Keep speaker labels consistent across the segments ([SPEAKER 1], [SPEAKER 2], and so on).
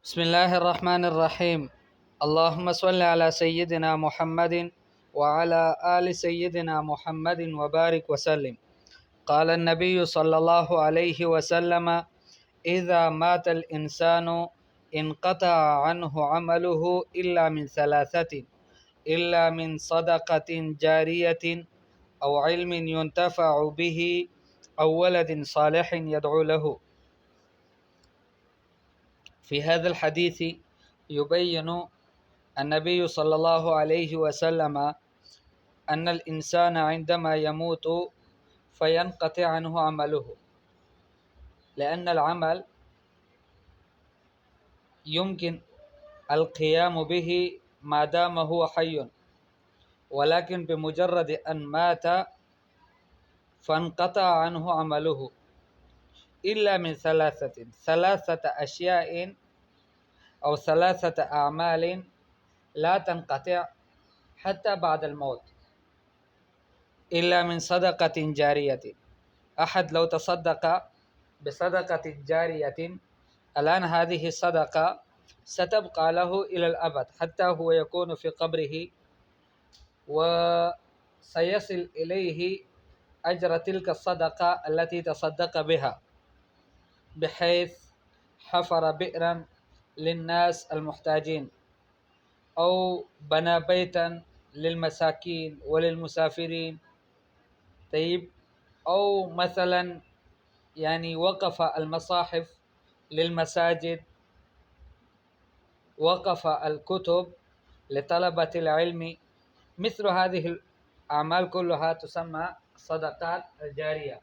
[SPEAKER 1] بسم الله الرحمن الرحيم. اللهم صل على سيدنا محمد وعلى آل سيدنا محمد وبارك وسلم. قال النبي صلى الله عليه وسلم: إذا مات الإنسان انقطع عنه عمله إلا من ثلاثة: إلا من صدقة جارية أو علم ينتفع به أو ولد صالح يدعو له. في هذا الحديث يبين النبي صلى الله عليه وسلم أن الإنسان عندما يموت فينقطع عنه عمله، لأن العمل يمكن القيام به ما دام هو حي، ولكن بمجرد أن مات فانقطع عنه عمله إلا من ثلاثة أشياء أو ثلاثة أعمال لا تنقطع حتى بعد الموت، إلا من صدقة جارية. أحد لو تصدق بصدقة جارية الآن هذه الصدقة ستبقى له إلى الأبد حتى هو يكون في قبره، وسيصل إليه أجر تلك الصدقة التي تصدق بها، بحيث حفر بئرا للناس المحتاجين، أو بنى بيتا للمساكين وللمسافرين، طيب، أو مثلا وقف المصاحف للمساجد، وقف الكتب لطلبة العلم. مثل هذه الأعمال كلها تسمى صدقات الجارية.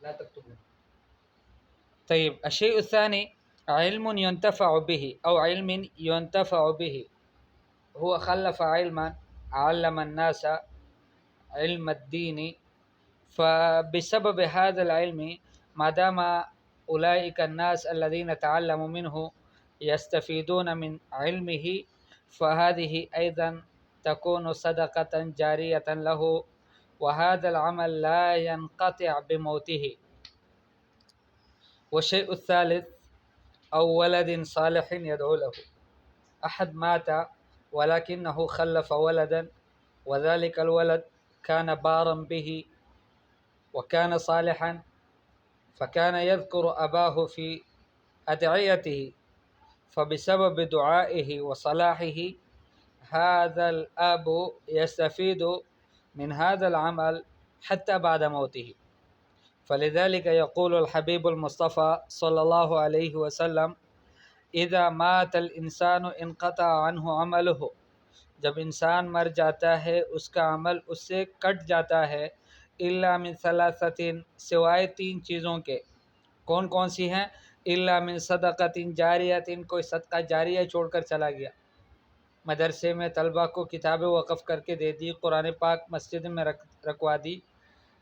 [SPEAKER 1] لا تكتبون. طيب، الشيء الثاني علم ينتفع به أو علم ينتفع به. هو خلف علما علم الناس علم الدين، فبسبب هذا العلم ما دام أولئك الناس الذين تعلموا منه يستفيدون من علمه، فهذه أيضا تكون صدقة جارية له، وهذا العمل لا ينقطع بموته. والشيء الثالث أو ولد صالح يدعو له. أحد مات ولكنه خلف ولدا، وذلك الولد كان بارا به وكان صالحا، فكان يذكر أباه في أدعيته، فبسبب دعائه وصلاحه هذا الأب يستفيد من هذا العمل حتى بعد موته. فلذلك يقول الحبيب المصطفى صلى الله عليه وسلم: إذا مات الإنسان انقطع عنه عمله. جب انسان مر جاتا ہے اس کا عمل اس سے کٹ جاتا ہے، الا من ثلاثۃ، سوائے تین چیزوں کے. کون کون سی ہیں؟ الا من صدقۃ جاریۃ، کوئی صدقہ جاریہ چھوڑ کر چلا گیا، مدرسے میں طلبہ کو کتابیں وقف کر کے دے دی، قرآن پاک مسجد میں رکھوا دی،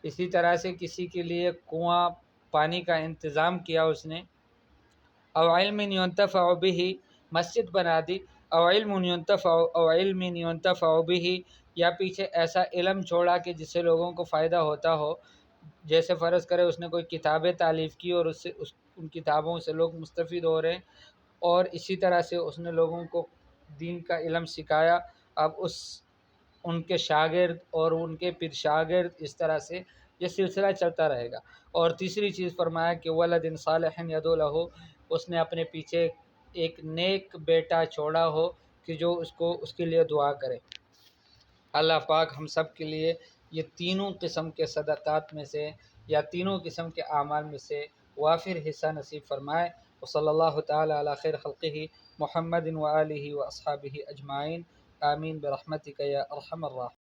[SPEAKER 1] اسی طرح سے کسی کے لیے کنواں پانی کا انتظام کیا اس نے، او علم ينتفع به، مسجد بنا دی، او علم ينتفع به، یا پیچھے ایسا علم چھوڑا کہ جس سے لوگوں کو فائدہ ہوتا ہو. جیسے فرض کرے اس نے کوئی کتابیں تالیف کی اور ان کتابوں سے لوگ مستفید ہو رہے ہیں، اور اسی طرح سے اس نے لوگوں کو دین کا علم سکھایا. اب ان کے شاگرد اور ان کے پھر شاگرد، اس طرح سے یہ سلسلہ چلتا رہے گا. اور تیسری چیز فرمایا کہ ولد صالح یدعو لہ، اس نے اپنے پیچھے ایک نیک بیٹا چھوڑا ہو کہ جو اس کے لیے دعا کرے. اللہ پاک ہم سب کے لیے یہ تینوں قسم کے صدقات میں سے یا تینوں قسم کے اعمال میں سے وافر حصہ نصیب فرمائے. وصلی اللہ تعالی علی خیر خلقہ محمد وآلہ واصحابہ اجمعین. آمین برحمتک یا ارحم الراحمین.